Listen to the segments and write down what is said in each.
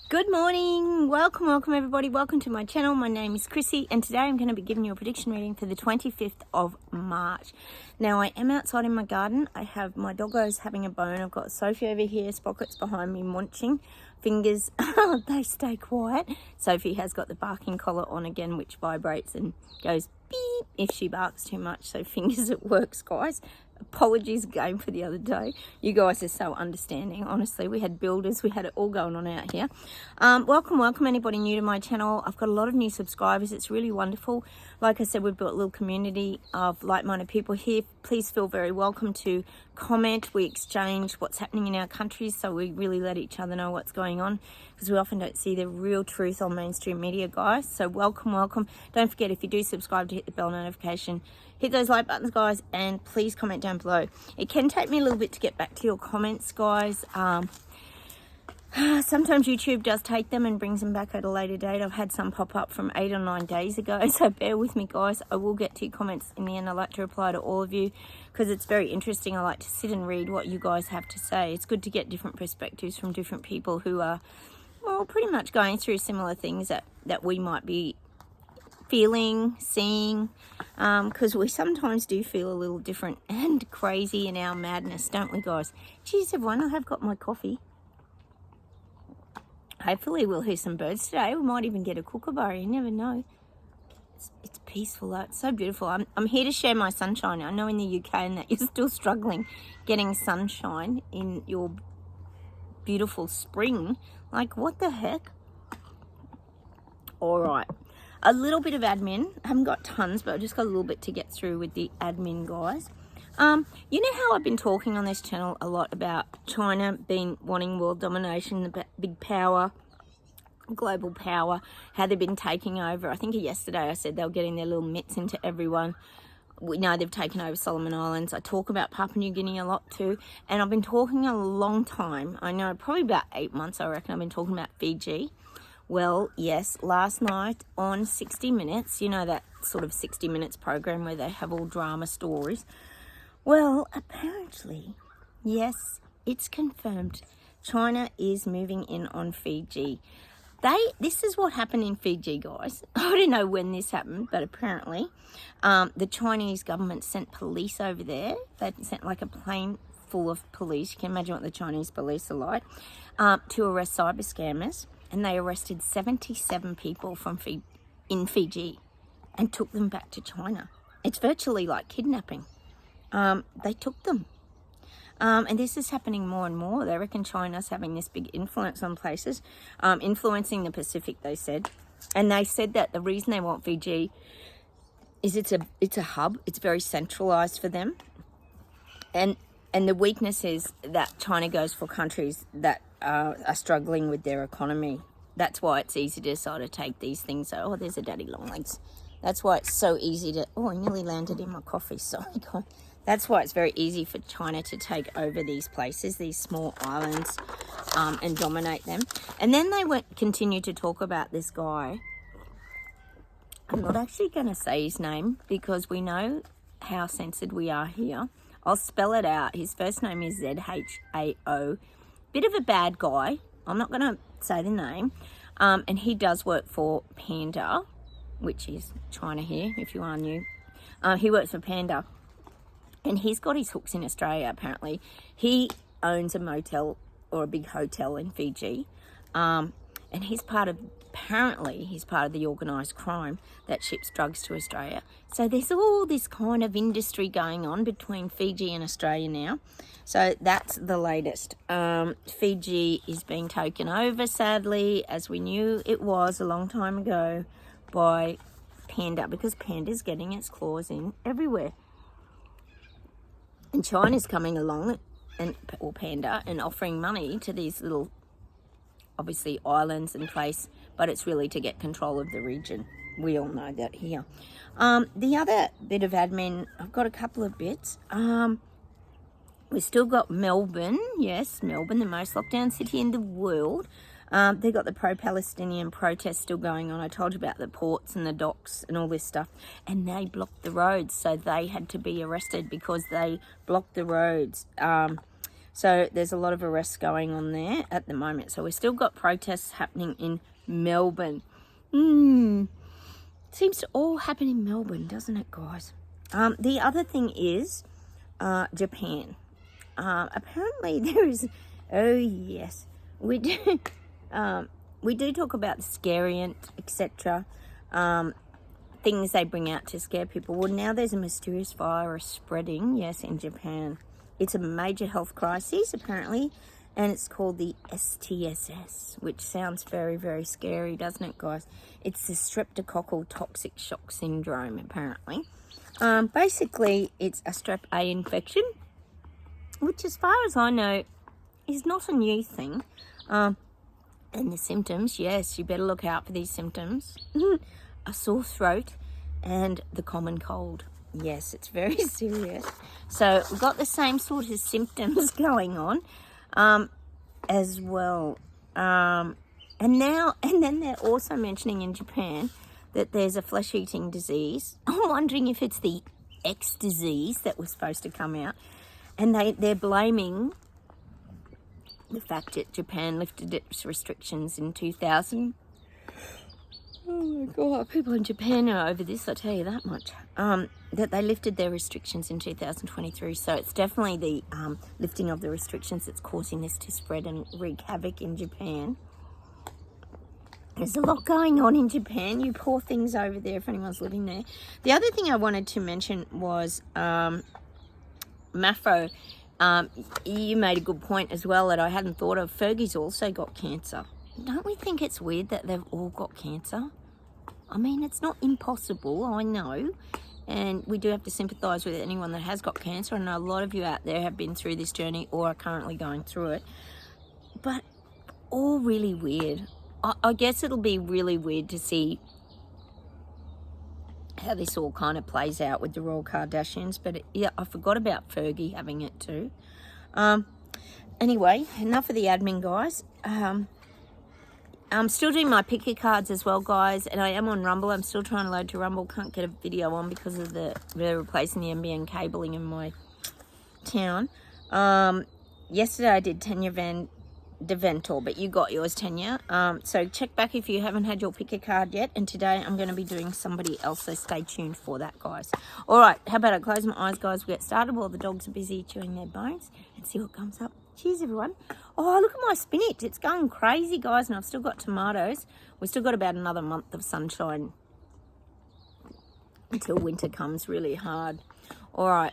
Good morning, welcome everybody, welcome to my channel. My name is Chrissy and today I'm going to be giving you a prediction reading for the 25th of March. Now I am outside in my garden. I have my doggos having a bone. I've got Sophie over here, Sprockets behind me munching. Fingers, they stay quiet. Sophie has got the barking collar on again, which vibrates and goes beep if she barks too much. So fingers at work, guys. Apologies again for the other day. You guys are so understanding. Honestly, we had builders, we had it all going on out here. Welcome anybody new to my channel. I've got a lot of new subscribers. It's really wonderful. Like I said, we've built a little community of like-minded people here. Please feel very welcome to comment. We exchange what's happening in our countries, so we really let each other know what's going on, because we often don't see the real truth on mainstream media, guys. So welcome. Don't forget, if you do subscribe, to hit the bell notification. Hit those like buttons, guys, and please comment down below. It can take me a little bit to get back to your comments, guys. Sometimes YouTube does take them and brings them back at a later date. I've had some pop up from 8 or 9 days ago, so bear with me, guys. I will get to your comments in the end. I like to reply to all of you because it's very interesting. I like to sit and read what you guys have to say. It's good to get different perspectives from different people who are, well, pretty much going through similar things that we might be feeling, seeing, because we sometimes do feel a little different and crazy in our madness, don't we, guys? Cheers, everyone. I have got my coffee. Hopefully we'll hear some birds today. We might even get a kookaburra. You never know. It's peaceful, though. It's so beautiful. I'm here to share my sunshine. I know in the UK and that you're still struggling getting sunshine in your beautiful spring. Like, what the heck? All right. A little bit of admin. I haven't got tons, but I've just got a little bit to get through with the admin, guys. You know how I've been talking on this channel a lot about China wanting world domination, the big power, global power, how they've been taking over. I think yesterday I said they were getting their little mitts into everyone. We know they've taken over Solomon Islands. I talk about Papua New Guinea a lot too. And I've been talking a long time. I know, probably about 8 months, I reckon. I've been talking about Fiji. Well, yes, last night on 60 Minutes, you know that sort of 60 Minutes program where they have all drama stories. Well, apparently, yes, it's confirmed. China is moving in on Fiji. This is what happened in Fiji, guys. I don't know when this happened, but apparently the Chinese government sent police over there. They sent like a plane full of police. You can imagine what the Chinese police are like, to arrest cyber scammers. And they arrested 77 people in Fiji and took them back to China. It's virtually like kidnapping. They took them. And this is happening more and more. They reckon China's having this big influence on places, influencing the Pacific, they said. And they said that the reason they want Fiji is it's a hub. It's very centralized for them. And the weakness is that China goes for countries that are struggling with their economy. That's why it's easy to sort of take these things. Oh, there's a daddy long legs. That's why it's so easy to... Oh, I nearly landed in my coffee. Sorry, God. That's why it's very easy for China to take over these places, these small islands, and dominate them. And then they continue to talk about this guy. I'm not actually going to say his name because we know how censored we are here. I'll spell it out. His first name is Z-H-A-O. Bit of a bad guy. I'm not going to say the name. And he does work for Panda, which is China here, if you are new. He works for Panda. And he's got his hooks in Australia, apparently. He owns a motel or a big hotel in Fiji. And apparently he's part of the organised crime that ships drugs to Australia. So there's all this kind of industry going on between Fiji and Australia now. So that's the latest. Fiji is being taken over, sadly, as we knew it was a long time ago, by Panda, because Panda's getting its claws in everywhere. And China's coming along, or Panda, and offering money to these little, obviously, islands and place, but it's really to get control of the region. We all know that here. The other bit of admin, I've got a couple of bits. We've still got Melbourne. Yes, Melbourne, the most locked down city in the world. They've got the pro-Palestinian protests still going on. I told you about the ports and the docks and all this stuff. And they blocked the roads, so they had to be arrested because they blocked the roads. So there's a lot of arrests going on there at the moment. So we've still got protests happening in Melbourne. Seems to all happen in Melbourne, doesn't it, guys? The other thing is Japan. Apparently there is, oh yes, we do talk about the scariant, etc. Things they bring out to scare people. Well, now there's a mysterious virus spreading, yes, in Japan. It's a major health crisis, apparently, and it's called the STSS, which sounds very, very scary, doesn't it, guys? It's the streptococcal toxic shock syndrome, apparently. Basically, it's a strep A infection, which, as far as I know, is not a new thing. And the symptoms, yes, you better look out for these symptoms. A sore throat and the common cold. Yes, it's very serious. So we've got the same sort of symptoms going on as well. And then they're also mentioning in Japan that there's a flesh-eating disease. I'm wondering if it's the X disease that was supposed to come out. And they're blaming the fact that Japan lifted its restrictions in 2000. Oh my God, people in Japan are over this, I tell you that much. That they lifted their restrictions in 2023. So it's definitely the lifting of the restrictions that's causing this to spread and wreak havoc in Japan. There's a lot going on in Japan. You poor things over there if anyone's living there. The other thing I wanted to mention was Mafro. You made a good point as well that I hadn't thought of. Fergie's also got cancer. Don't we think it's weird that they've all got cancer? I mean, it's not impossible, I know. And we do have to sympathise with anyone that has got cancer. I know a lot of you out there have been through this journey or are currently going through it. But all really weird. I guess it'll be really weird to see how this all kind of plays out with the Royal Kardashians. But yeah, I forgot about Fergie having it too. Anyway, enough of the admin, guys. I'm still doing my picker cards as well, guys, and I am on Rumble. I'm still trying to load to Rumble. Can't get a video on because of they're replacing the NBN cabling in my town. Yesterday I did Tanya Van Deventor, but you got yours, Tanya. So check back if you haven't had your picker card yet, and today I'm going to be doing somebody else, so stay tuned for that, guys. All right, how about I close my eyes, guys? We get started while the dogs are busy chewing their bones and see what comes up. Cheers, everyone. Oh, look at my spinach. It's going crazy, guys, and I've still got tomatoes. We've still got about another month of sunshine until winter comes really hard. All right.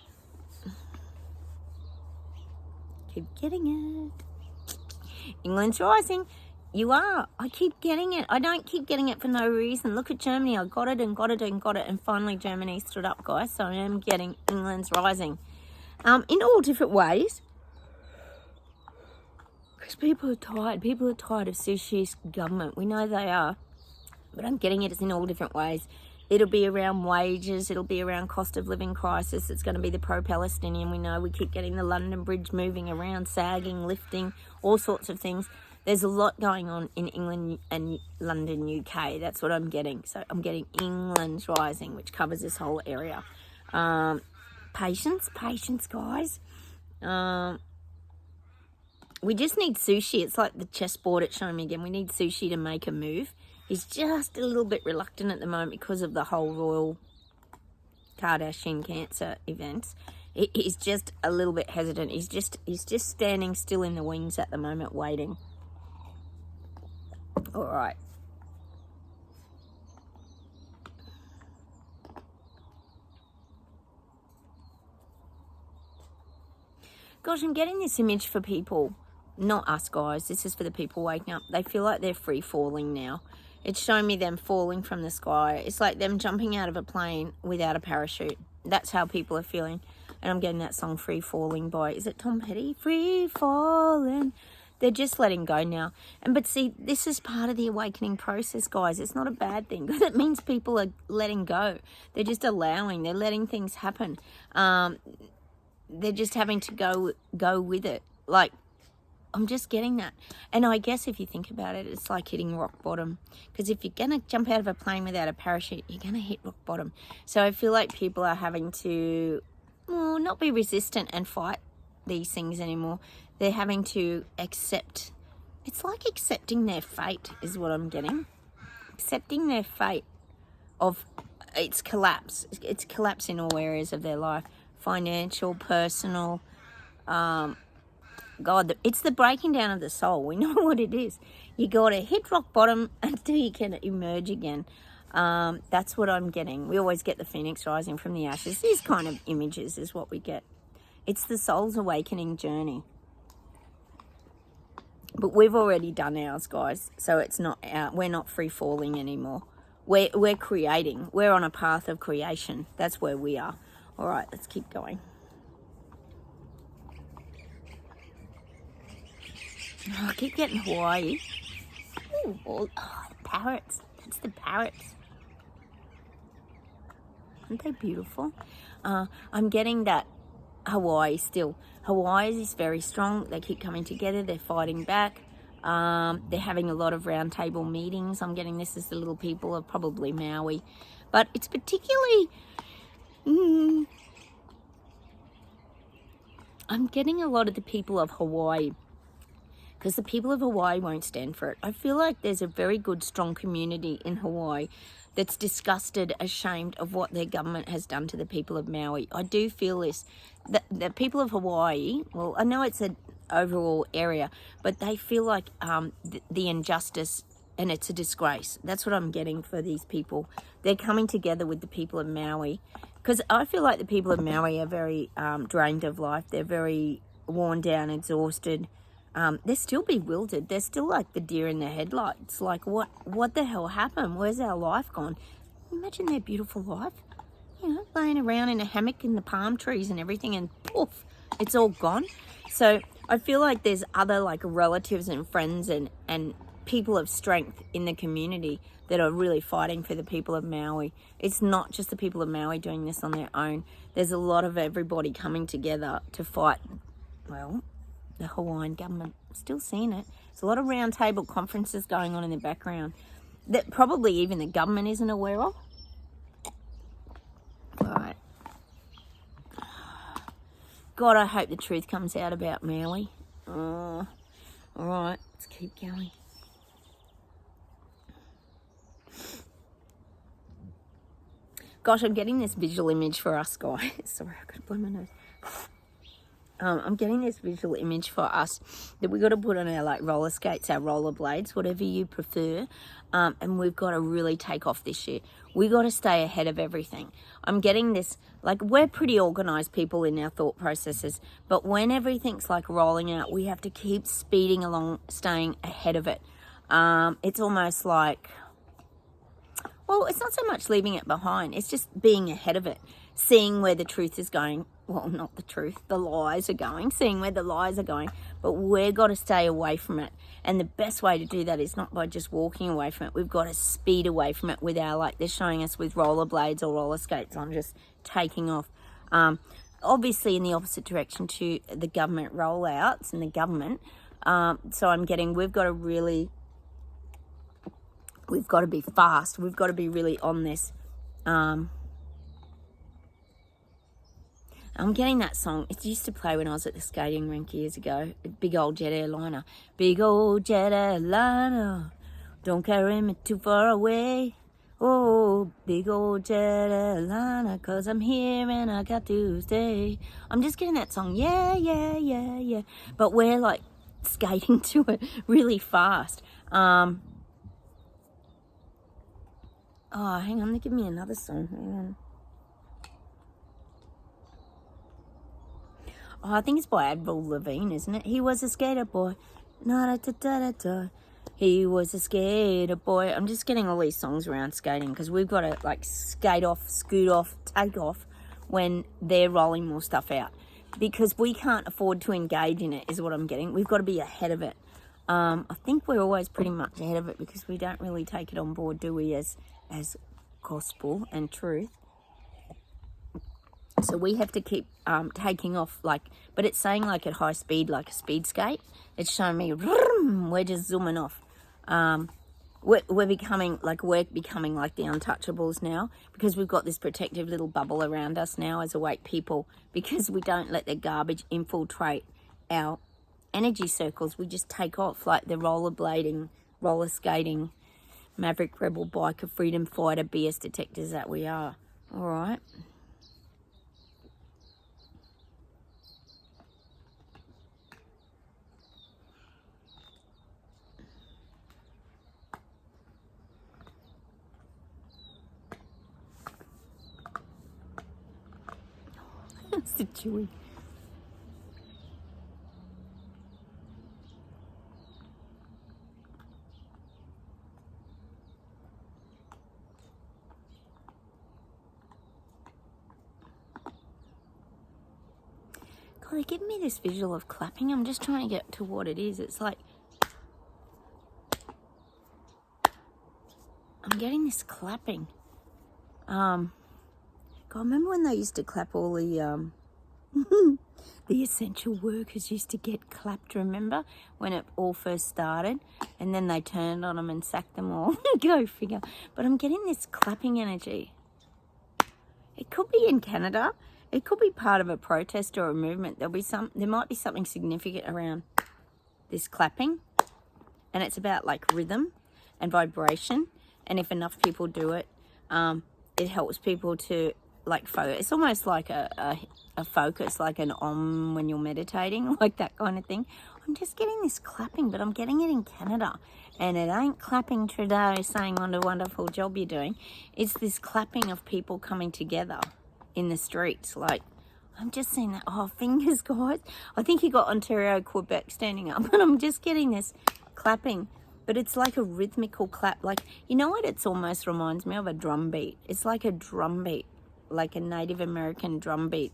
Keep getting it. England's rising. You are. I keep getting it. I don't keep getting it for no reason. Look at Germany. I got it and got it and got it, and finally Germany stood up, guys. So I am getting England's rising. In all different ways. Because people are tired. People are tired of Sushi's government. We know they are. But I'm getting it in all different ways. It'll be around wages. It'll be around cost of living crisis. It's going to be the pro-Palestinian. We know we keep getting the London Bridge moving around, sagging, lifting, all sorts of things. There's a lot going on in England and London, UK. That's what I'm getting. So I'm getting England's rising, which covers this whole area. Patience, guys. We just need Sushi. It's like the chessboard it's showing me again. We need Sushi to make a move. He's just a little bit reluctant at the moment because of the whole Royal Kardashian cancer events. He's just a little bit hesitant. He's just standing still in the wings at the moment, waiting. All right. Gosh, I'm getting this image for people. Not us, guys. This is for the people waking up. They feel like they're free falling now. It's showing me them falling from the sky. It's like them jumping out of a plane without a parachute. That's how people are feeling. And I'm getting that song Free Falling by, is it Tom Petty? Free Falling. They're just letting go now. But see, this is part of the awakening process, guys. It's not a bad thing because it means people are letting go. They're just allowing. They're letting things happen. They're just having to go with it. Like, I'm just getting that. And I guess if you think about it, it's like hitting rock bottom. Because if you're going to jump out of a plane without a parachute, you're going to hit rock bottom. So I feel like people are having to not be resistant and fight these things anymore. they're having to accept. It's like accepting their fate is what I'm getting. Accepting their fate of its collapse. It's collapse in all areas of their life. Financial, personal. God, it's the breaking down of the soul. We know what it is. You got to hit rock bottom until you can emerge again. That's what I'm getting. We always get the phoenix rising from the ashes. These kind of images is what we get. It's the soul's awakening journey. But we've already done ours, guys. So it's not we're not free falling anymore. We're creating. We're on a path of creation. That's where we are. All right, let's keep going. Oh, I keep getting Hawaii. Ooh, parrots. That's the parrots. Aren't they beautiful? I'm getting that Hawaii still. Hawaii is very strong. They keep coming together. They're fighting back. They're having a lot of round table meetings. I'm getting this as the little people of probably Maui. But it's particularly... I'm getting a lot of the people of Hawaii, because the people of Hawaii won't stand for it. I feel like there's a very good, strong community in Hawaii that's disgusted, ashamed of what their government has done to the people of Maui. I do feel this. The people of Hawaii, well, I know it's an overall area, but they feel like the injustice, and it's a disgrace. That's what I'm getting for these people. They're coming together with the people of Maui, because I feel like the people of Maui are very drained of life. They're very worn down, exhausted. They're still bewildered. They're still like the deer in the headlights. Like, what the hell happened? Where's our life gone? Imagine their beautiful life. You know, laying around in a hammock in the palm trees and everything, and poof, it's all gone. So I feel like there's other like relatives and friends and people of strength in the community that are really fighting for the people of Maui. It's not just the people of Maui doing this on their own. There's a lot of everybody coming together to fight, well, the Hawaiian government. Still seeing it. There's a lot of round table conferences going on in the background that probably even the government isn't aware of. Right. God, I hope the truth comes out about Maui. All right, let's keep going. Gosh, I'm getting this visual image for us, guys. Sorry, I could blow my nose. I'm getting this visual image for us that we've got to put on our like roller skates, our roller blades, whatever you prefer, and we've got to really take off this year. We've got to stay ahead of everything. I'm getting this, like, we're pretty organised people in our thought processes, but when everything's like rolling out, we have to keep speeding along, staying ahead of it. It's almost like, well, it's not so much leaving it behind, it's just being ahead of it, seeing where the truth is going. Well, not the truth, the lies are going, seeing where the lies are going, but we've got to stay away from it. And the best way to do that is not by just walking away from it. We've got to speed away from it with our, like they're showing us with rollerblades or roller skates on, just taking off. Obviously in the opposite direction to the government rollouts and the government. So I'm getting, we've got to be fast. We've got to be really on this. I'm getting that song. It used to play when I was at the skating rink years ago. Big old jet airliner. Big old jet airliner. Don't carry me too far away. Oh, big old jet airliner. 'Cause I'm here and I got to stay. I'm just getting that song. Yeah, yeah, yeah, yeah. But we're like skating to it really fast. Oh, hang on. They give me another song. Hang on. Oh, I think it's by Avril Lavigne, isn't it? He was a skater boy. He was a skater boy. I'm just getting all these songs around skating because we've got to like skate off, scoot off, take off when they're rolling more stuff out, because we can't afford to engage in it is what I'm getting. We've got to be ahead of it. I think we're always pretty much ahead of it because we don't really take it on board, do we, as gospel and truth. So we have to keep taking off, like, but it's saying like at high speed, like a speed skate. It's showing me we're just zooming off. We're becoming like the untouchables now, because we've got this protective little bubble around us now as awake people, because we don't let the garbage infiltrate our energy circles, we just take off like the rollerblading, roller skating, maverick rebel biker, freedom fighter, BS detectors that we are. All right. It's the chewy. God, they give me this visual of clapping. I'm just trying to get to what it is. It's like I'm getting this clapping. God, remember when they used to clap all the the essential workers used to get clapped, remember? When it all first started, and then they turned on them and sacked them all. Go figure. But I'm getting this clapping energy. It could be in Canada. It could be part of a protest or a movement. There might be something significant around this clapping, and it's about like rhythm and vibration. And if enough people do it, it helps people to like focus. It's almost like a focus, like an om when you're meditating, like that kind of thing. I'm just getting this clapping, but I'm getting it in Canada. And it ain't clapping Trudeau saying what a wonderful job you're doing. It's this clapping of people coming together in the streets. Like, I'm just seeing that. Oh, fingers, guys. I think you got Ontario, Quebec standing up. And I'm just getting this clapping. But it's like a rhythmical clap. Like, you know what? It almost reminds me of a drum beat. It's like a drum beat, like a Native American drum beat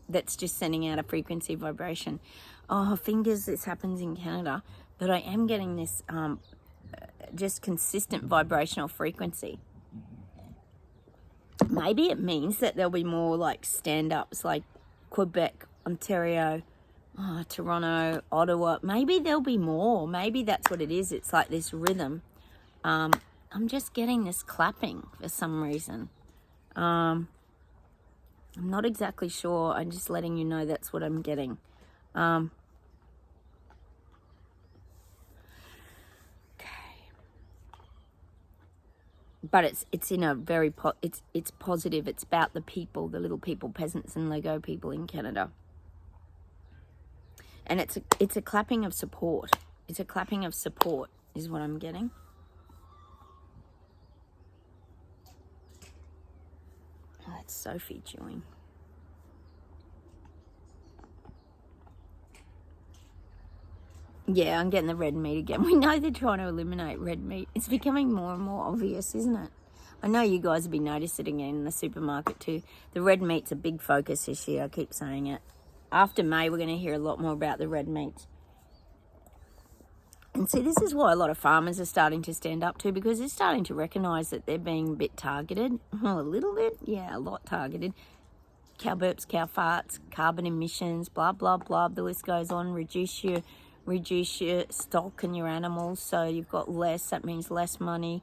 that's just sending out a frequency vibration. Oh, fingers, this happens in Canada. But I am getting this just consistent vibrational frequency. Maybe it means that there'll be more like stand-ups like Quebec, Ontario, Toronto, Ottawa. Maybe there'll be more. Maybe that's what it is. It's like this rhythm. I'm just getting this clapping for some reason. I'm not exactly sure. I'm just letting you know that's what I'm getting. Okay. But it's in a very it's positive. It's about the people, the little people, peasants and Lego people in Canada. And it's a clapping of support. It's a clapping of support is what I'm getting. Oh, that's Sophie chewing. Yeah, I'm getting the red meat again. We know they're trying to eliminate red meat. It's becoming more and more obvious, isn't it? I know you guys have been noticing it again in the supermarket too. The red meat's a big focus this year. I keep saying it. After May, we're going to hear a lot more about the red meats. And see, this is why a lot of farmers are starting to stand up to, because they're starting to recognise that they're being a bit targeted. A little bit? Yeah, a lot targeted. Cow burps, cow farts, carbon emissions, blah, blah, blah. The list goes on. Reduce your stock and your animals, so you've got less. That means less money,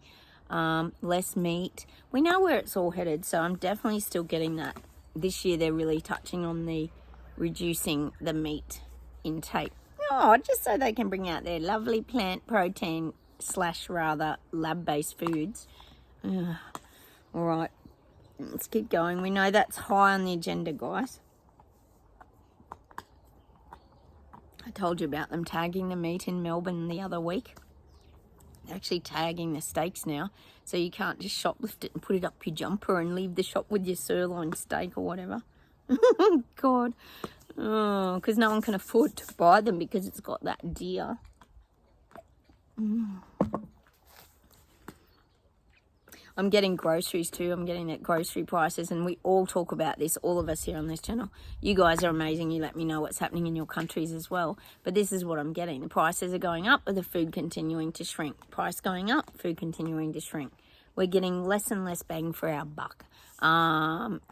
less meat. We know where it's all headed, so I'm definitely still getting that. This year they're really touching on the reducing the meat intake. Oh, just so they can bring out their lovely plant protein / rather lab-based foods. All right, let's keep going. We know that's high on the agenda, guys. I told you about them tagging the meat in Melbourne the other week. They're actually tagging the steaks now, so you can't just shoplift it and put it up your jumper and leave the shop with your sirloin steak or whatever. God. Oh, because no one can afford to buy them because it's got that deer. I'm getting groceries too. I'm getting that grocery prices, and we all talk about this, all of us here on this channel. You guys are amazing. You let me know what's happening in your countries as well. But this is what I'm getting. The prices are going up, but the food continuing to shrink. Price going up, food continuing to shrink. We're getting less and less bang for our buck.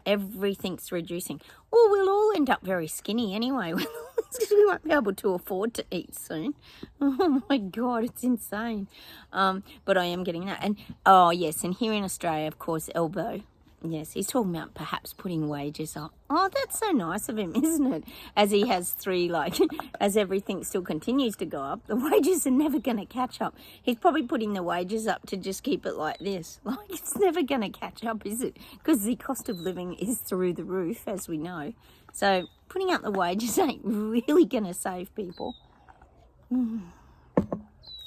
Everything's reducing. Or we'll all end up very skinny anyway, because we won't be able to afford to eat soon. Oh my God, it's insane. But I am getting that. And oh yes, and here in Australia, of course, elbow. Yes, he's talking about perhaps putting wages up. Oh, that's so nice of him, isn't it? As he has three, like, as everything still continues to go up, the wages are never going to catch up. He's probably putting the wages up to just keep it like this. Like, it's never going to catch up, is it? Because the cost of living is through the roof, as we know. So putting up the wages ain't really going to save people.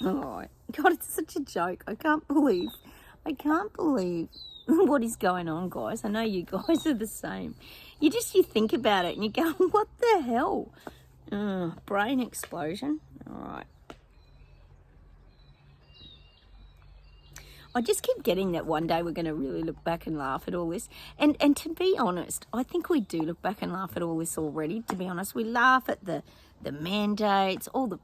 Oh, God, it's such a joke. I can't believe what is going on, guys. I know you guys are the same. You think about it and you go, what the hell? Brain explosion. All right. I just keep getting that one day we're going to really look back and laugh at all this. And to be honest, I think we do look back and laugh at all this already, to be honest. We laugh at the mandates, all the,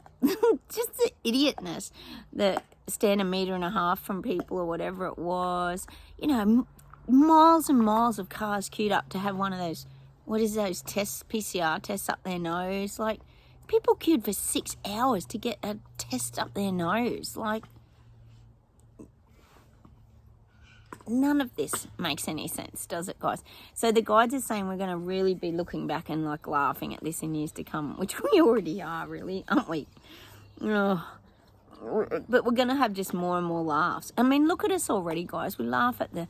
just the idiotness, the stand 1.5 meters from people or whatever it was. You know, miles and miles of cars queued up to have one of those, those tests, PCR tests up their nose. Like, people queued for 6 hours to get a test up their nose. Like, none of this makes any sense, does it, guys? So the guides are saying we're going to really be looking back and like laughing at this in years to come, which we already are, really, aren't we? Oh, but we're going to have just more and more laughs. I mean, look at us already, guys. We laugh at the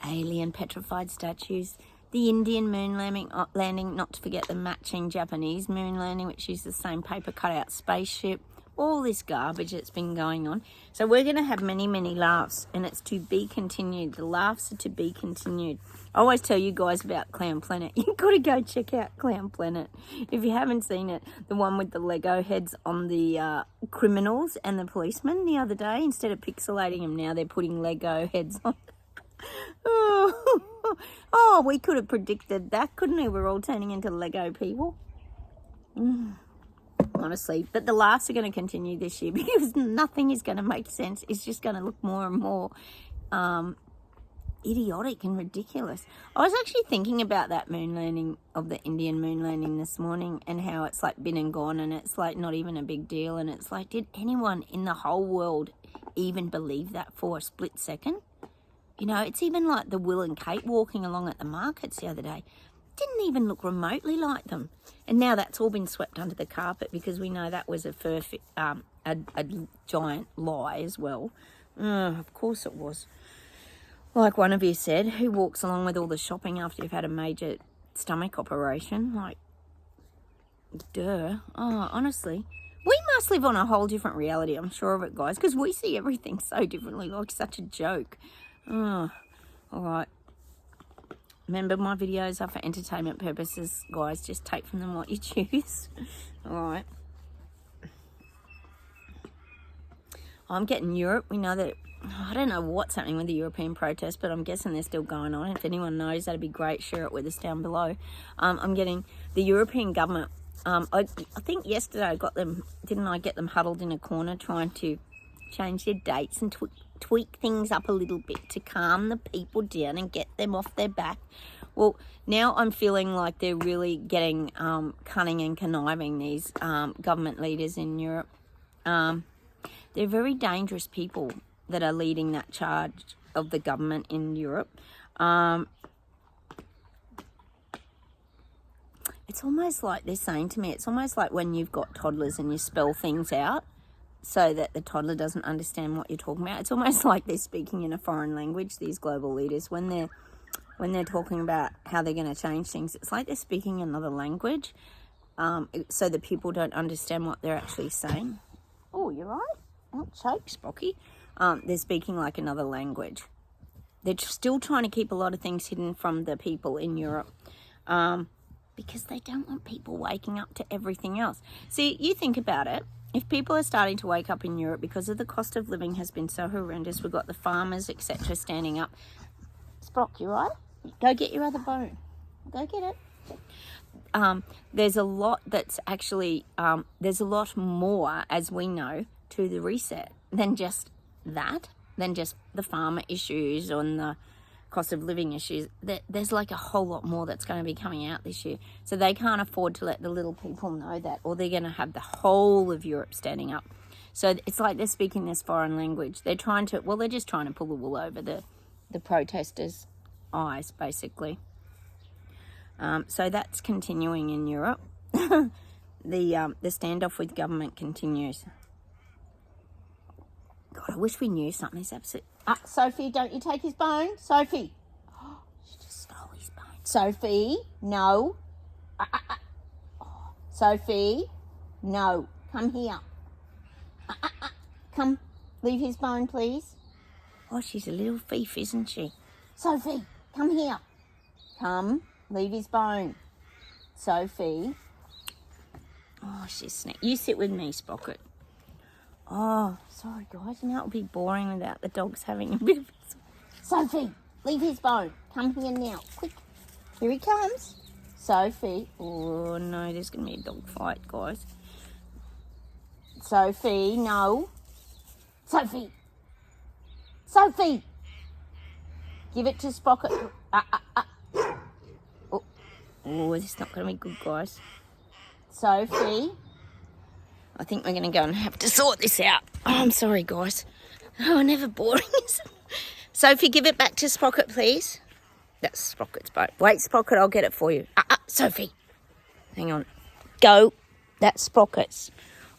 alien petrified statues, the Indian moon landing, not to forget the matching Japanese moon landing, which is the same paper cutout spaceship. All this garbage that's been going on. So we're going to have many, many laughs, and it's to be continued. The laughs are to be continued. I always tell you guys about Clown Planet. You've got to go check out Clown Planet. If you haven't seen it, the one with the Lego heads on the criminals and the policemen the other day, instead of pixelating them now, they're putting Lego heads on. Oh, we could have predicted that, couldn't we? We're all turning into Lego people. Honestly, but the laughs are going to continue this year because nothing is going to make sense. It's just going to look more and more idiotic and ridiculous. I was actually thinking about that moon landing, of the Indian moon landing this morning, and how it's like been and gone, and it's like not even a big deal. And it's like, did anyone in the whole world even believe that for a split second? You know, it's even like the Will and Kate walking along at the markets the other day. Didn't even look remotely like them. And now that's all been swept under the carpet because we know that was a giant lie as well. Of course it was. Like one of you said, who walks along with all the shopping after you've had a major stomach operation? Like, duh. Oh, honestly. We must live on a whole different reality, I'm sure of it, guys, because we see everything so differently, like such a joke. Oh, all right. Remember, my videos are for entertainment purposes, guys. Just take from them what you choose. All right. I'm getting Europe. We know that, I don't know what's happening with the European protests, but I'm guessing they're still going on. If anyone knows, that'd be great. Share it with us down below. I'm getting the European government. I think yesterday I got them, didn't I get them huddled in a corner trying to change their dates and tweak things up a little bit to calm the people down and get them off their back. Well, now I'm feeling like they're really getting cunning and conniving, these government leaders in Europe. They're very dangerous people that are leading that charge of the government in Europe. It's almost like they're saying to me, it's almost like when you've got toddlers and you spell things out so that the toddler doesn't understand what you're talking about. It's almost like they're speaking in a foreign language, these global leaders, when they're talking about how they're going to change things. It's like they're speaking another language, so that people don't understand what they're actually saying. Oh, you're right. Don't choke, Spocky. They're speaking like another language. They're still trying to keep a lot of things hidden from the people in Europe, because they don't want people waking up to everything else. See, you think about it. If people are starting to wake up in Europe because of the cost of living has been so horrendous, we've got the farmers, etc., standing up. Spock, you right? Go get your other bone. Go get it. There's a lot that's actually, there's a lot more, as we know, to the reset than just that, than just the farmer issues and the cost of living issues. There's like a whole lot more that's going to be coming out this year. So they can't afford to let the little people know that, or they're going to have the whole of Europe standing up. So it's like they're speaking this foreign language. They're just trying to pull the wool over the protesters. eyes, basically. So that's continuing in Europe. The standoff with government continues. God, I wish we knew something. Is absolute. Sophie, don't you take his bone, Sophie. Oh, she just stole his bone. Sophie, no. Sophie, no. Come here. Come, leave his bone, please. Oh, she's a little thief, isn't she? Sophie, come here. Come, leave his bone. Sophie. Oh, she's sneaky. You sit with me, Sprocket. Oh, sorry, guys. You know it would be boring without the dogs having a bit of... Sophie, leave his bone. Come here now. Quick. Here he comes. Sophie. Oh, no, there's going to be a dog fight, guys. Sophie, no. Sophie. Sophie. Give it to Sprocket. Oh, this is not going to be good, guys. Sophie. I think we're going to go and have to sort this out. Oh, I'm sorry, guys. Oh, never boring. Sophie, give it back to Sprocket, please. That's Sprocket's boat. Wait, Sprocket, I'll get it for you. Sophie. Hang on. Go. That's Sprocket's.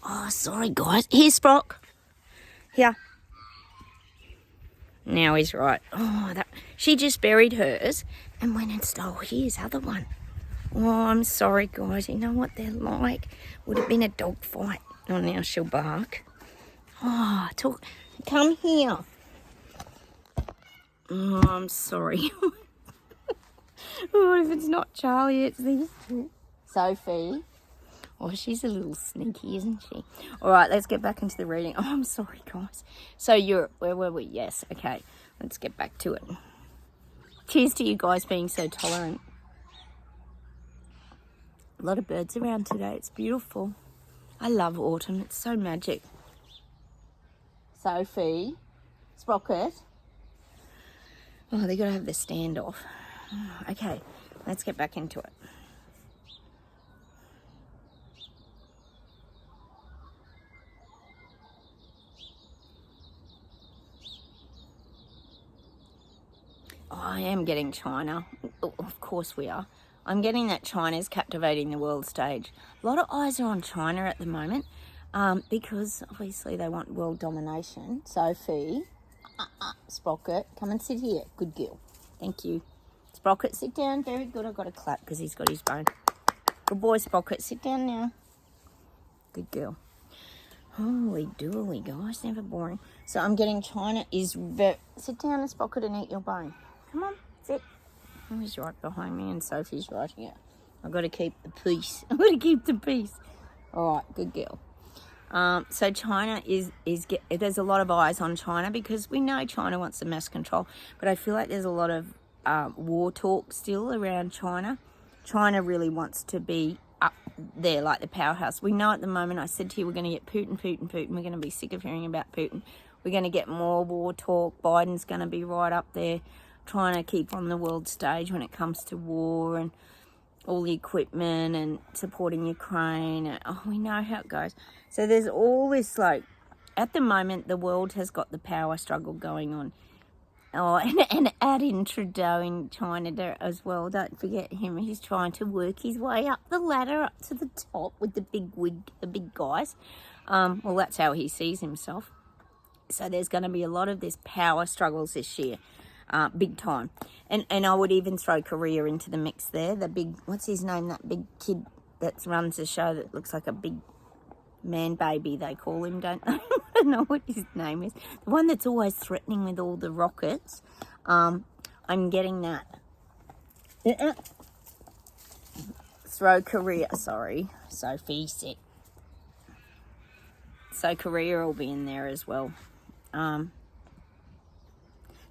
Oh, sorry, guys. Here, Sprock. Here. Now he's right. Oh, she just buried hers and went and stole his other one. Oh, I'm sorry, guys. You know what they're like. Would have been a dog fight. Oh, now she'll bark. Oh, come here. Oh, I'm sorry. Oh, if it's not Charlie, it's these two. Sophie. Oh, she's a little sneaky, isn't she? All right, let's get back into the reading. Oh, I'm sorry, guys. So Europe, where were we? Yes, okay. Let's get back to it. Cheers to you guys being so tolerant. A lot of birds around today. It's beautiful. I love autumn. It's so magic. Sophie. Sprocket. Oh, they got to have the standoff. Okay, let's get back into it. Oh, I am getting China. Of course we are. I'm getting that China's captivating the world stage. A lot of eyes are on China at the moment because obviously they want world domination. Sophie, Sprocket, come and sit here. Good girl. Thank you. Sprocket, sit down. Very good. I've got to clap because he's got his bone. Good boy, Sprocket. Sit down now. Good girl. Holy dooly, guys. Never boring. So I'm getting China is very... Sit down, Sprocket, and eat your bone. Come on, sit. Oh, he's right behind me and Sophie's right here. I've got to keep the peace. I've got to keep the peace. All right, good girl. So China there's a lot of eyes on China because we know China wants the mass control, but I feel like there's a lot of war talk still around China. China really wants to be up there like the powerhouse. We know at the moment, I said to you, we're going to get Putin. We're going to be sick of hearing about Putin. We're going to get more war talk. Biden's going to be right up there trying to keep on the world stage when it comes to war and all the equipment and supporting Ukraine. And, we know how it goes. So there's all this, like, at the moment, the world has got the power struggle going on. Oh, and add in Trudeau in China there as well. Don't forget him. He's trying to work his way up the ladder, up to the top with the big wig, the big guys. Well, that's how he sees himself. So there's going to be a lot of this power struggles this year. Big time. And I would even throw Korea into the mix there. The big, what's his name, that big kid that runs the show that looks like a big man baby, they call him, don't they? I don't know what his name is. The one that's always threatening with all the rockets. I'm getting that. Throw Korea, sorry. Sophie, sit. So Korea will be in there as well.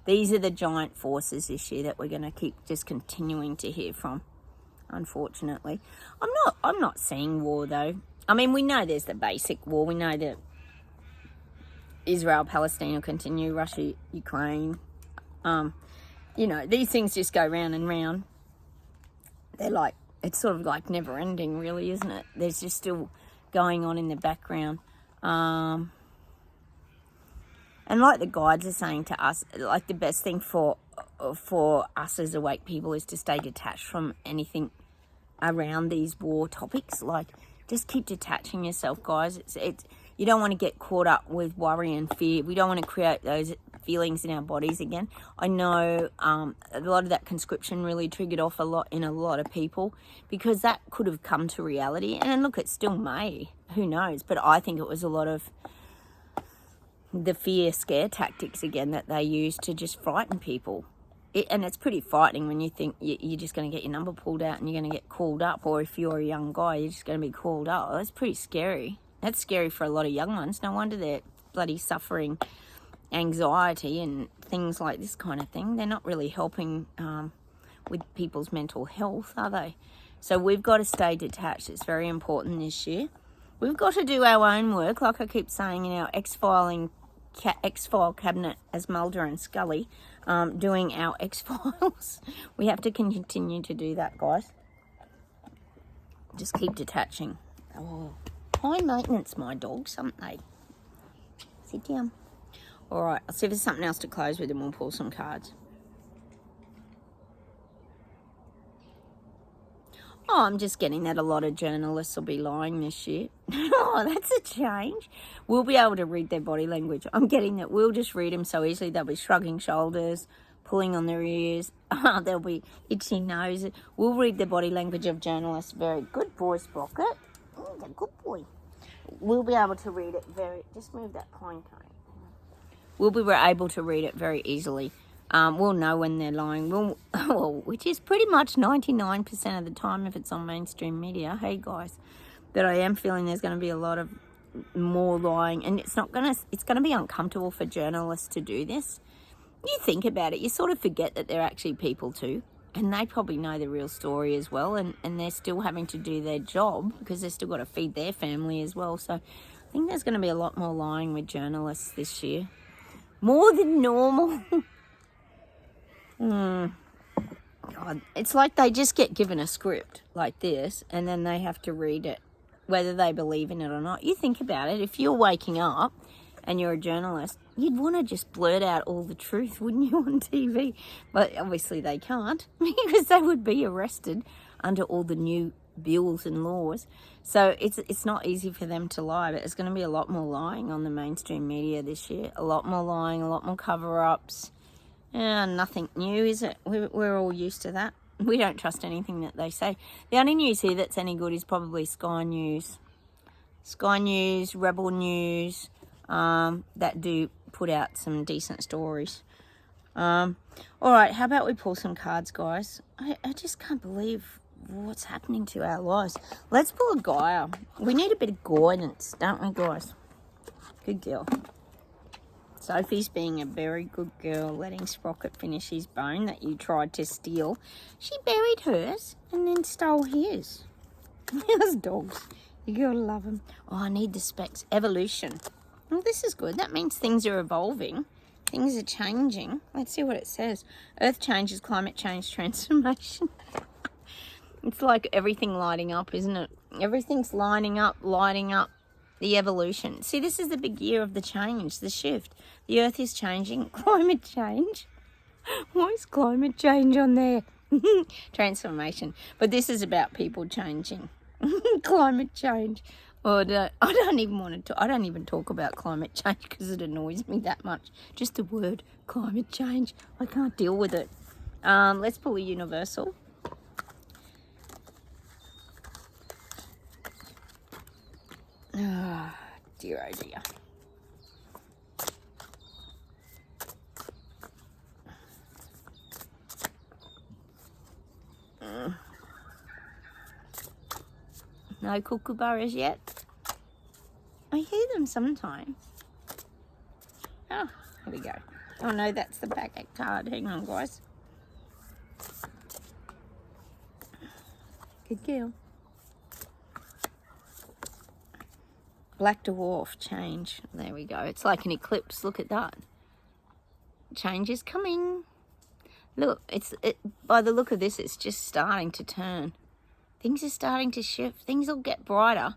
These are the giant forces this year that we're going to keep just continuing to hear from, unfortunately. I'm not seeing war, though. I mean, we know there's the basic war. We know that Israel, Palestine will continue, Russia, Ukraine. These things just go round and round. They're like, it's sort of like never ending, really, isn't it? There's just still going on in the background. And like the guides are saying to us, like the best thing for for us as awake people is to stay detached from anything around these war topics. Like, just keep detaching yourself, guys. It's you don't want to get caught up with worry and fear. We don't want to create those feelings in our bodies again. I know a lot of that conscription really triggered off a lot in a lot of people, because that could have come to reality. And look, it still may. Who knows? But I think it was a lot of the fear scare tactics again that they use to just frighten people. And it's pretty frightening when you think you're just going to get your number pulled out and you're going to get called up, or if you're a young guy, you're just going to be called up. That's pretty scary. That's scary for a lot of young ones. No wonder they're bloody suffering anxiety and things like this kind of thing. They're not really helping with people's mental health, are they? So we've got to stay detached. It's very important this year. We've got to do our own work, like I keep saying, in our X-file cabinet as Mulder and Scully, doing our X-Files. We have to continue to do that, guys. Just keep detaching. Oh, high maintenance, my dogs, aren't they? Sit down. All right, I'll see if there's something else to close with and we'll pull some cards. Oh, I'm just getting that a lot of journalists will be lying this year. Oh, that's a change. We'll be able to read their body language. I'm getting that we'll just read them so easily. They'll be shrugging shoulders, pulling on their ears. They'll be itchy noses. We'll read the body language of journalists. Very good boy, Sprocket. Oh, he's a good boy. We'll be able to read it very... Just move that pine cone. We'll be able to read it very easily. We'll know when they're lying, which is pretty much 99% of the time if it's on mainstream media. Hey, guys. But I am feeling there's going to be a lot of more lying, and it's going to be uncomfortable for journalists to do this. You think about it, you sort of forget that they're actually people too, and they probably know the real story as well, and they're still having to do their job because they've still got to feed their family as well. So I think there's going to be a lot more lying with journalists this year. More than normal. God, it's like they just get given a script like this and then they have to read it, whether they believe in it or not. You think about it, if you're waking up and you're a journalist, you'd want to just blurt out all the truth, wouldn't you, on TV? But obviously they can't because they would be arrested under all the new bills and laws. So it's not easy for them to lie, but there's going to be a lot more lying on the mainstream media this year. A lot more lying, a lot more cover-ups. Nothing new, is it? We're all used to that. We don't trust anything that they say. The only news here that's any good is probably Sky News. Sky News, Rebel News, that do put out some decent stories. All right, how about we pull some cards, guys? I just can't believe what's happening to our lives. Let's pull a Gaia. We need a bit of guidance, don't we, guys? Good girl. Sophie's being a very good girl, letting Sprocket finish his bone that you tried to steal. She buried hers and then stole his. Those dogs. You gotta love them. Oh, I need the specs. Evolution. Well, this is good. That means things are evolving. Things are changing. Let's see what it says. Earth changes, climate change, transformation. It's like everything lighting up, isn't it? Everything's lining up, lighting up. The evolution. See, this is the big year of the change, the shift. The earth is changing. Climate change. Why is climate change on there? Transformation. But this is about people changing. Climate change. Oh, I don't even talk about climate change because it annoys me that much. Just the word climate change. I can't deal with it. Let's pull a universal. Ah, dear, oh dear. No kookaburras yet. I hear them sometimes. Oh, here we go. Oh no, that's the back card. Hang on, guys. Good girl. Black dwarf, change. There we go. It's like an eclipse. Look at that. Change is coming. Look, by the look of this, it's just starting to turn. Things are starting to shift. Things will get brighter.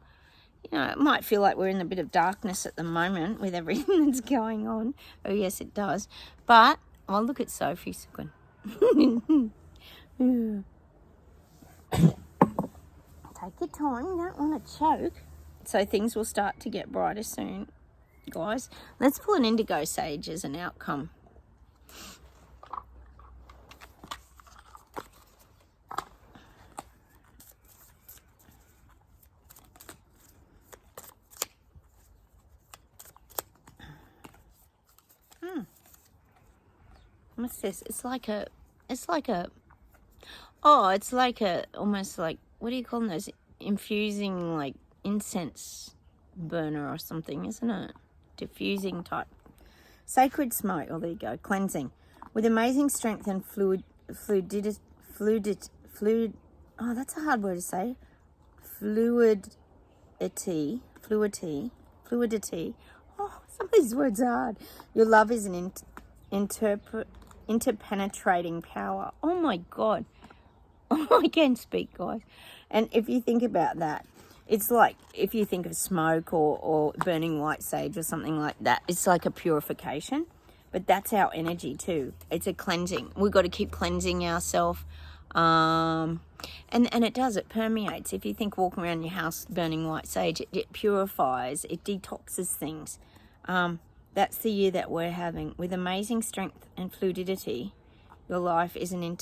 You know, it might feel like we're in a bit of darkness at the moment with everything that's going on. Oh, yes, it does. But, oh, look at Sophie's. Take your time, you don't want to choke. So things will start to get brighter soon, guys. Let's pull an indigo sage as an outcome. What's this? It's like a, almost like, what do you call them, those infusing, like incense burner or something, isn't it? Diffusing type. Sacred smoke. Oh, there you go. Cleansing. With amazing strength and fluidity. Oh, that's a hard word to say. Fluidity. Oh, some of these words are hard. Your love is an interpenetrating power. Oh my God. Oh, I can't speak, guys. And if you think about that, it's like if you think of smoke or burning white sage or something like that, it's like a purification. But that's our energy too. It's a cleansing. We've got to keep cleansing ourselves. And it does, it permeates. If you think walking around your house burning white sage, it purifies, it detoxes things. That's the year that we're having. With amazing strength and fluidity, your life is an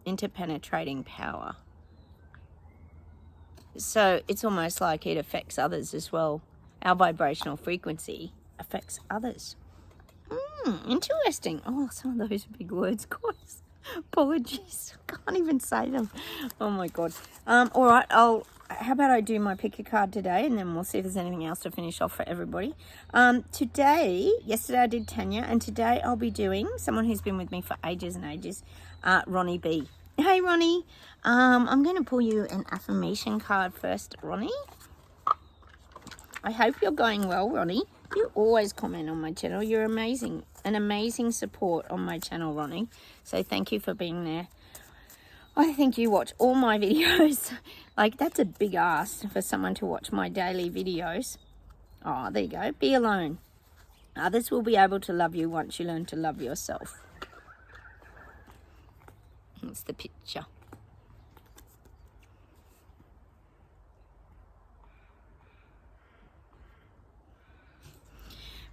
interpenetrating power. So it's almost like it affects others as well. Our vibrational frequency affects others. Interesting. Oh, some of those are big words, guys. Apologies. I can't even say them. Oh my God. All right. How about I do my pick a card today, and then we'll see if there's anything else to finish off for everybody. Yesterday I did Tanya, and today I'll be doing someone who's been with me for ages and ages, Ronnie B. Hey, Ronnie. I'm going to pull you an affirmation card first, Ronnie. I hope you're going well, Ronnie. You always comment on my channel. You're amazing. An amazing support on my channel, Ronnie. So thank you for being there. I think you watch all my videos. Like, that's a big ask for someone to watch my daily videos. Oh, there you go. Be alone. Others will be able to love you once you learn to love yourself. That's the picture.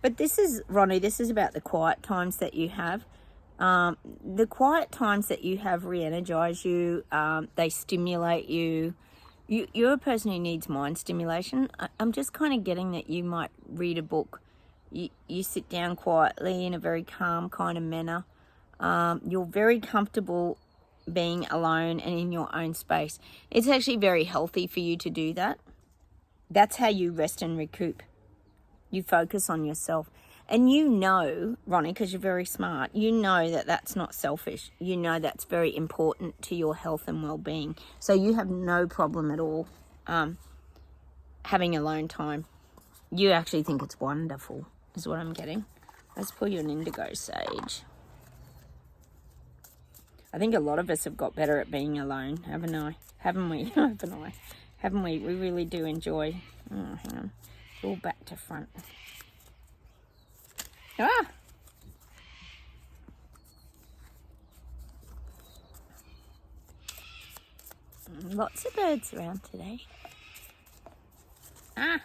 But this is, Ronnie, this is about the quiet times that you have. The quiet times that you have re-energize you. They stimulate you. You're a person who needs mind stimulation. I'm just kind of getting that you might read a book. You sit down quietly in a very calm kind of manner. You're very comfortable being alone and in your own space. It's actually very healthy for you to do that. That's how you rest and recoup. You focus on yourself. And you know, Ronnie, because you're very smart, you know that that's not selfish. You know that's very important to your health and well-being. So you have no problem at all having alone time. You actually think it's wonderful, is what I'm getting. Let's pull you an indigo sage. I think a lot of us have got better at being alone, haven't I? Haven't we? Haven't we? We really do enjoy. Oh, hang on. All back to front. Ah! Lots of birds around today. Ah!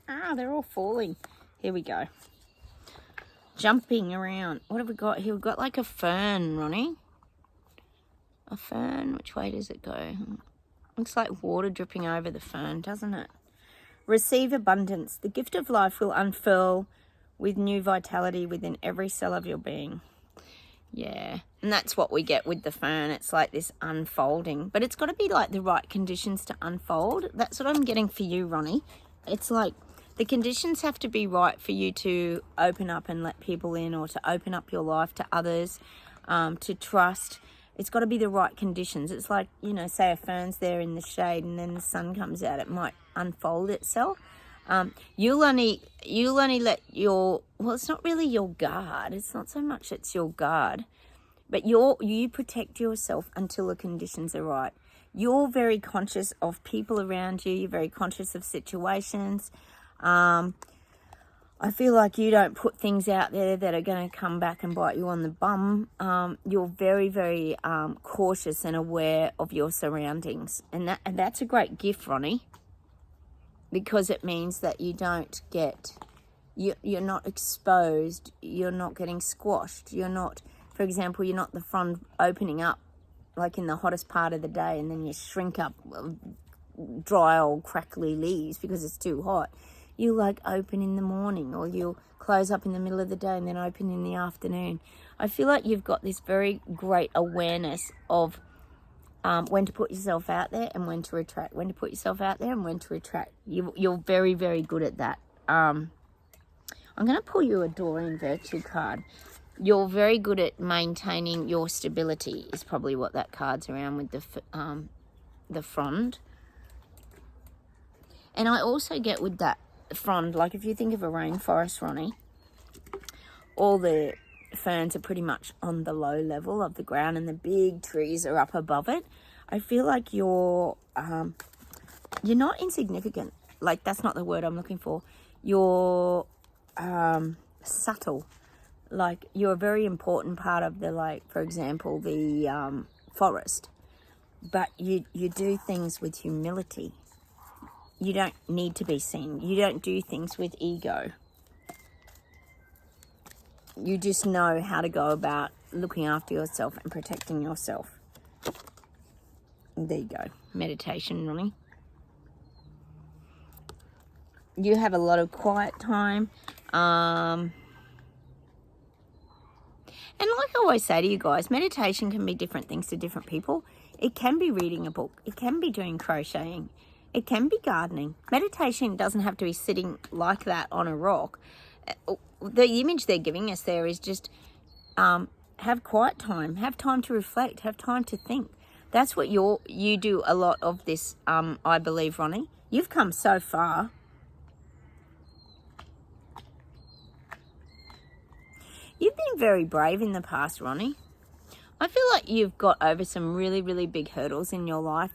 Ah, they're all falling. Here we go. Jumping around. What have we got here? We've got like a fern, Ronnie. A fern. Which way does it go? Looks like water dripping over the fern, doesn't it? Receive abundance. The gift of life will unfurl with new vitality within every cell of your being. Yeah. And that's what we get with the fern. It's like this unfolding. But it's got to be like the right conditions to unfold. That's what I'm getting for you, Ronnie. It's like the conditions have to be right for you to open up and let people in, or to open up your life to others, to trust. It's got to be the right conditions. It's like, you know, say a fern's there in the shade and then the sun comes out, it might unfold itself. You'll only let your, well, it's not really your guard. It's not so much it's your guard, but you protect yourself until the conditions are right. You're very conscious of people around you. You're very conscious of situations. I feel like you don't put things out there that are going to come back and bite you on the bum. You're very, very cautious and aware of your surroundings. And that's a great gift, Ronnie, because it means that you don't get, you're not exposed, you're not getting squashed, you're not, for example, you're not the frond opening up like in the hottest part of the day and then you shrink up dry old crackly leaves because it's too hot. You like open in the morning, or you'll close up in the middle of the day and then open in the afternoon. I feel like you've got this very great awareness of when to put yourself out there and when to retract, when to put yourself out there and when to retract. You're very, very good at that. I'm going to pull you a Doreen Virtue card. You're very good at maintaining your stability is probably what that card's around with the frond. And I also get with that frond, like if you think of a rainforest, Ronnie, all the ferns are pretty much on the low level of the ground and the big trees are up above it. I feel like you're not insignificant. Like, that's not the word I'm looking for. You're subtle. Like, you're a very important part of the, like, for example, the forest. But you do things with humility. You don't need to be seen. You don't do things with ego. You just know how to go about looking after yourself and protecting yourself. There you go. Meditation, Ronnie. You have a lot of quiet time. And like I always say to you guys, meditation can be different things to different people. It can be reading a book. It can be doing crocheting. It can be gardening. Meditation doesn't have to be sitting like that on a rock. The image they're giving us there is just have quiet time, have time to reflect, have time to think. That's what you do a lot of this, I believe, Ronnie. You've come so far. You've been very brave in the past, Ronnie. I feel like you've got over some really, really big hurdles in your life.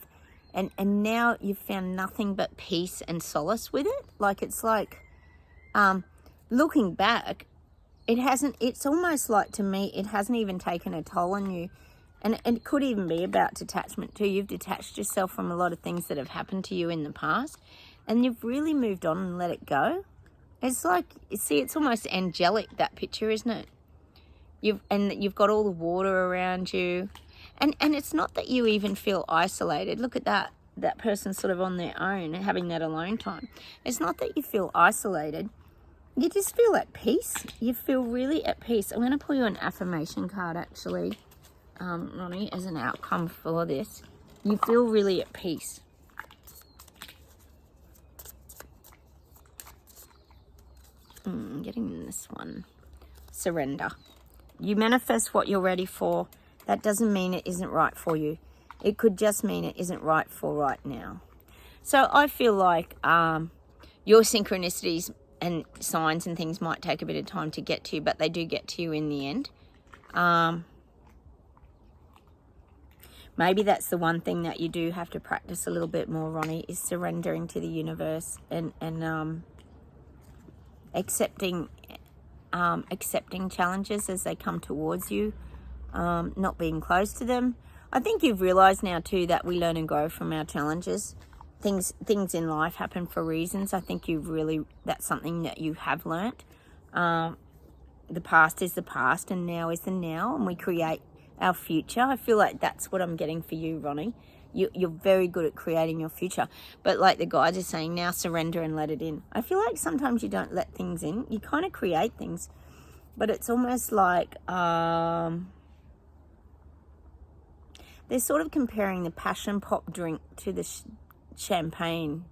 And now you've found nothing but peace and solace with it. Like, it's like, looking back, it's almost like, to me, it hasn't even taken a toll on you. And it could even be about detachment too. You've detached yourself from a lot of things that have happened to you in the past. And you've really moved on and let it go. It's like, see, it's almost angelic, that picture, isn't it? You've got all the water around you. And it's not that you even feel isolated. Look at that. That person's sort of on their own, having that alone time. It's not that you feel isolated. You just feel at peace. You feel really at peace. I'm going to pull you an affirmation card, actually, Ronnie, as an outcome for this. You feel really at peace. Getting this one. Surrender. You manifest what you're ready for. That doesn't mean it isn't right for you. It could just mean it isn't right for right now. So I feel like your synchronicities and signs and things might take a bit of time to get to you, but they do get to you in the end. Maybe that's the one thing that you do have to practice a little bit more, Ronnie, is surrendering to the universe and accepting challenges as they come towards you. Not being close to them. I think you've realised now too that we learn and grow from our challenges. Things in life happen for reasons. I think that's something that you have learnt. The past is the past and now is the now, and we create our future. I feel like that's what I'm getting for you, Ronnie. You're very good at creating your future. But like the guides are saying, now surrender and let it in. I feel like sometimes you don't let things in. You kind of create things. But it's almost like they're sort of comparing the passion pop drink to the champagne.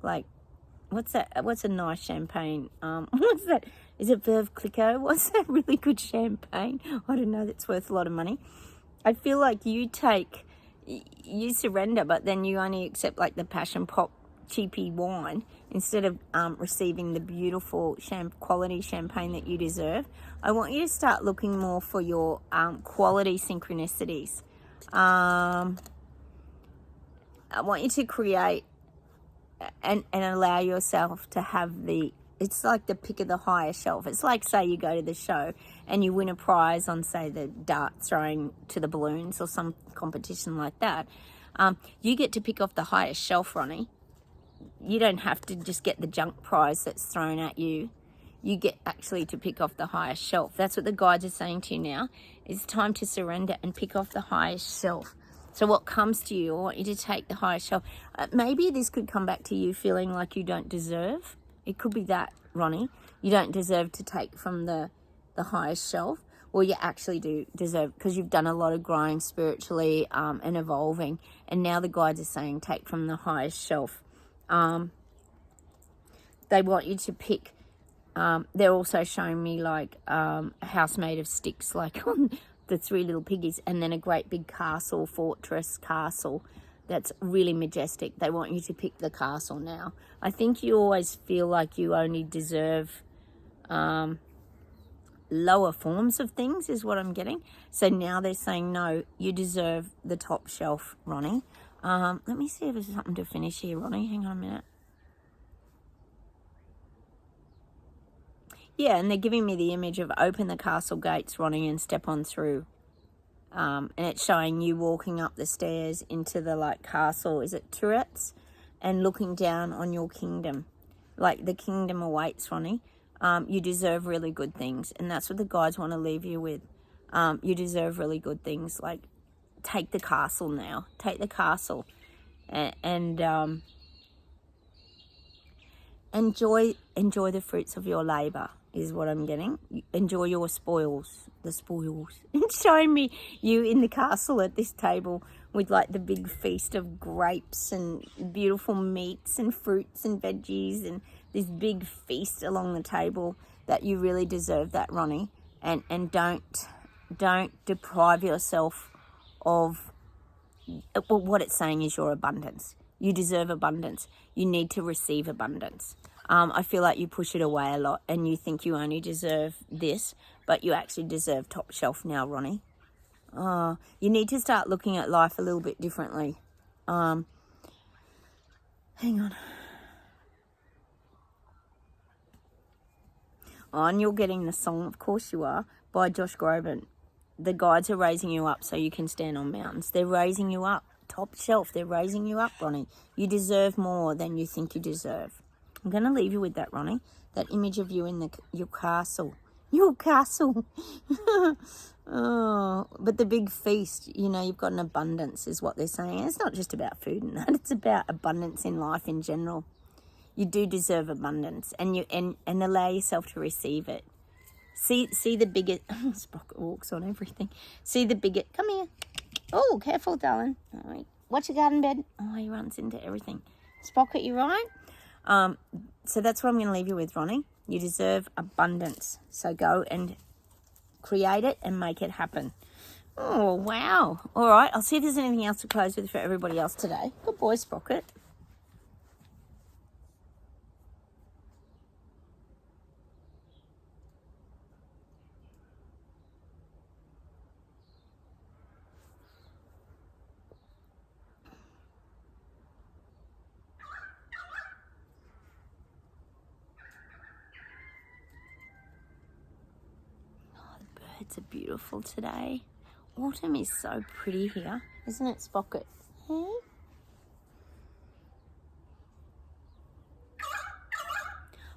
Like, what's that? What's a nice champagne? What's that? Is it Veuve Clicquot? What's that really good champagne? I don't know. That's worth a lot of money. I feel like you surrender, but then you only accept like the passion pop cheapy wine instead of receiving the beautiful quality champagne that you deserve. I want you to start looking more for your quality synchronicities. I want you to create and allow yourself to have it's like the pick of the highest shelf. It's like, say you go to the show and you win a prize on, say, the dart throwing to the balloons or some competition like that. You get to pick off the highest shelf, Ronnie. You don't have to just get the junk prize that's thrown at you. You get actually to pick off the highest shelf. That's what the guides are saying to you now. It's time to surrender and pick off the highest shelf. So what comes to you, I want you to take the highest shelf. Maybe this could come back to you feeling like you don't deserve. It could be that, Ronnie. You don't deserve to take from the highest shelf. Well, you actually do deserve, because you've done a lot of growing spiritually and evolving. And now the guides are saying take from the highest shelf. They want you to pick. They're also showing me like a house made of sticks, like on the Three Little Piggies, and then a great big castle, fortress castle that's really majestic. They want you to pick the castle now. I think you always feel like you only deserve lower forms of things is what I'm getting. So now they're saying, no, you deserve the top shelf, Ronnie. Let me see if there's something to finish here, Ronnie. Hang on a minute. Yeah, and they're giving me the image of open the castle gates, Ronnie, and step on through. And it's showing you walking up the stairs into the like castle, is it turrets? And looking down on your kingdom. Like the kingdom awaits, Ronnie. You deserve really good things. And that's what the guides want to leave you with. You deserve really good things. Like take the castle now. Take the castle. And enjoy the fruits of your labor is what I'm getting. Enjoy your spoils, the spoils. It's showing me you in the castle at this table with like the big feast of grapes and beautiful meats and fruits and veggies and this big feast along the table. That you really deserve that, Ronnie. And don't deprive yourself of what it's saying is your abundance. You deserve abundance. You need to receive abundance. I feel like you push it away a lot and you think you only deserve this, but you actually deserve top shelf now, Ronnie. You need to start looking at life a little bit differently. Hang on. Oh, and you're getting the song, of course you are, by Josh Groban. The guides are raising you up so you can stand on mountains. They're raising you up. Top shelf. They're raising you up, Ronnie. You deserve more than you think you deserve. I'm going to leave you with that, Ronnie. That image of you in your castle. Your castle. Oh, but the big feast, you've got an abundance is what they're saying. It's not just about food and that. It's about abundance in life in general. You do deserve abundance and allow yourself to receive it. See the bigot. Sprocket walks on everything. See the bigot. Come here. Oh, careful, darling. All right. Watch your garden bed. Oh, he runs into everything. Sprocket, you right? So that's what I'm going to leave you with, Ronnie. You deserve abundance. So go and create it and make it happen. Oh, wow. All right. I'll see if there's anything else to close with for everybody else today. Good boy, Sprocket. Birds are beautiful today. Autumn is so pretty here, isn't it, Sprocket? Hey? Oh,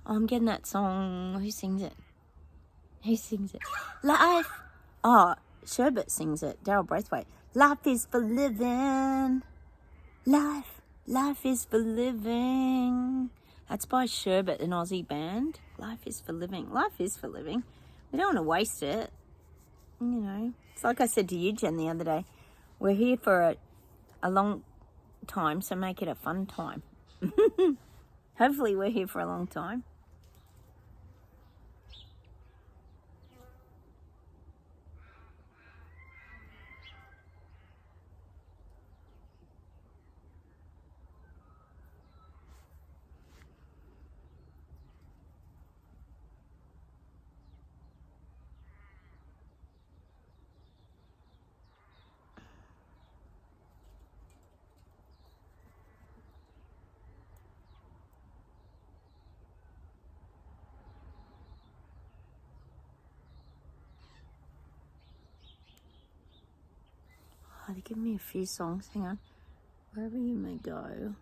I'm getting that song. Who sings it? Who sings it? Life. Oh, Sherbet sings it. Daryl Braithwaite. Life is for living. Life is for living. That's by Sherbet, an Aussie band. Life is for living. Life is for living. We don't want to waste it. It's like I said to you, Jen, the other day. We're here for a long time, so make it a fun time. Hopefully we're here for a long time. God, they give me a few songs. Hang on. Wherever you may go.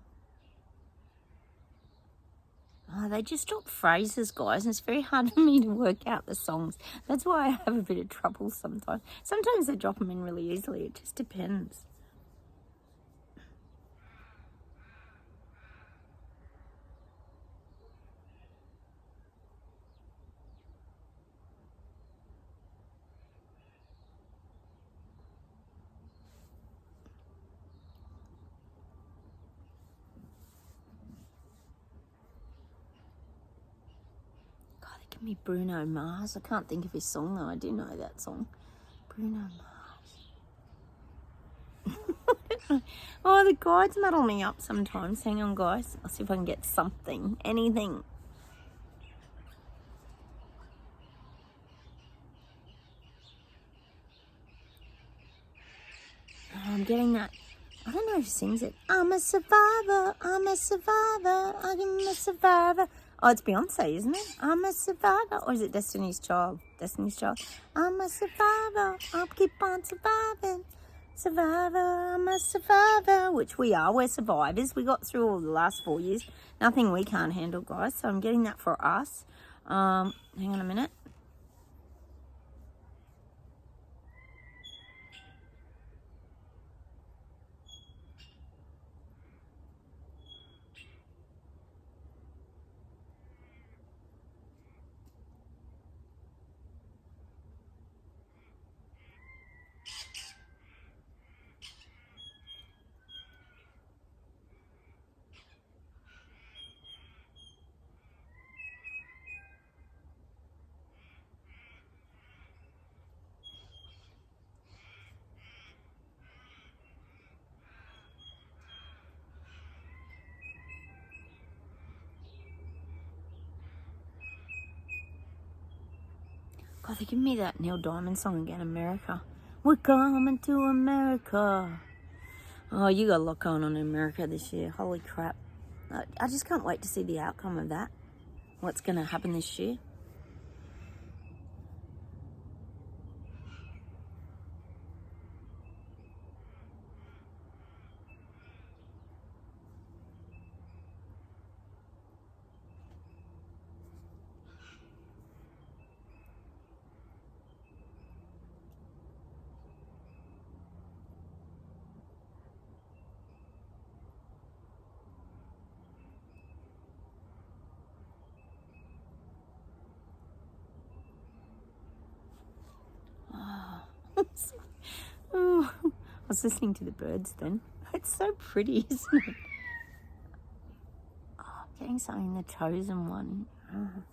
Oh, they just drop phrases, guys, and it's very hard for me to work out the songs. That's why I have a bit of trouble sometimes. Sometimes they drop them in really easily. It just depends. Me Bruno Mars. I can't think of his song though. I do know that song. Bruno Mars. Oh, the guides muddle me up sometimes. Hang on, guys. I'll see if I can get something. Anything. Oh, I'm getting that. I don't know who sings it. I'm a survivor. I'm a survivor. I'm a survivor. Oh, it's Beyonce, isn't it? I'm a survivor. Or is it Destiny's Child? Destiny's Child. I'm a survivor. I'll keep on surviving. Survivor. I'm a survivor. Which we are. We're survivors. We got through all the last 4 years. Nothing we can't handle, guys. So I'm getting that for us. Hang on a minute. God, they give me that Neil Diamond song again, America. We're coming to America. Oh, you got a lot going on in America this year. Holy crap. I just can't wait to see the outcome of that. What's going to happen this year. Oh, I was listening to the birds then. It's so pretty, isn't it? Oh, I'm getting something in the chosen one. Oh.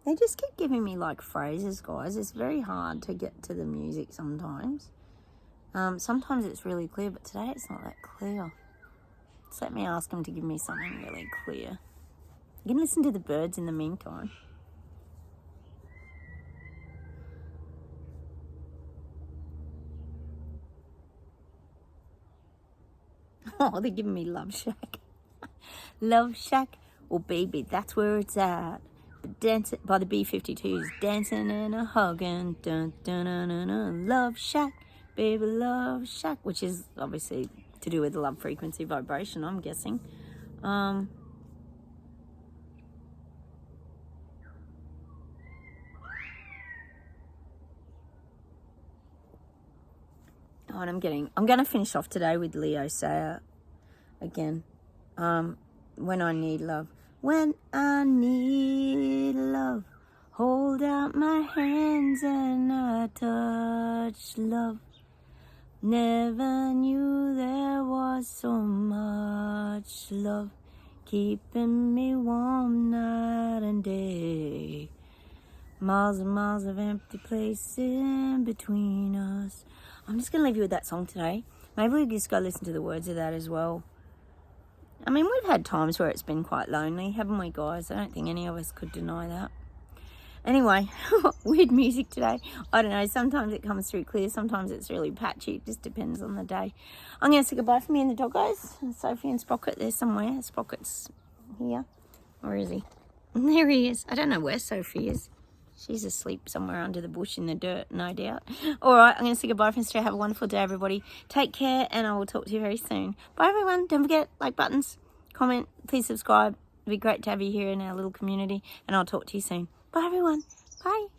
They just keep giving me like phrases, guys. It's very hard to get to the music sometimes. Sometimes it's really clear, but today it's not that clear. Just let me ask them to give me something really clear. You can listen to the birds in the meantime. Oh, they're giving me Love Shack. Love Shack. Well, baby, that's where it's at. Dance by the B-52s. Dancing and a hugging. Dun, dun, dun, dun, dun. Love Shack. Baby, Love Shack. Which is obviously to do with the love frequency vibration, I'm guessing. Oh, and I'm going to finish off today with Leo Sayer again. When I need love. When I need love, hold out my hands and I touch love. Never knew there was so much love keeping me warm night and day. Miles and miles of empty place in between us. I'm just going to leave you with that song today. Maybe we just go listen to the words of that as well. I mean, we've had times where it's been quite lonely, haven't we, guys? I don't think any of us could deny that. Anyway, weird music today. I don't know, sometimes it comes through clear, sometimes it's really patchy. It just depends on the day. I'm going to say goodbye for me and the doggos. Sophie and Sprocket, there somewhere. Sprocket's here. Where is he? There he is. I don't know where Sophie is. She's asleep somewhere under the bush in the dirt, no doubt. All right, I'm going to say goodbye from today. Have a wonderful day, everybody. Take care, and I will talk to you very soon. Bye, everyone. Don't forget, like buttons, comment, please subscribe. It'd be great to have you here in our little community, and I'll talk to you soon. Bye, everyone. Bye.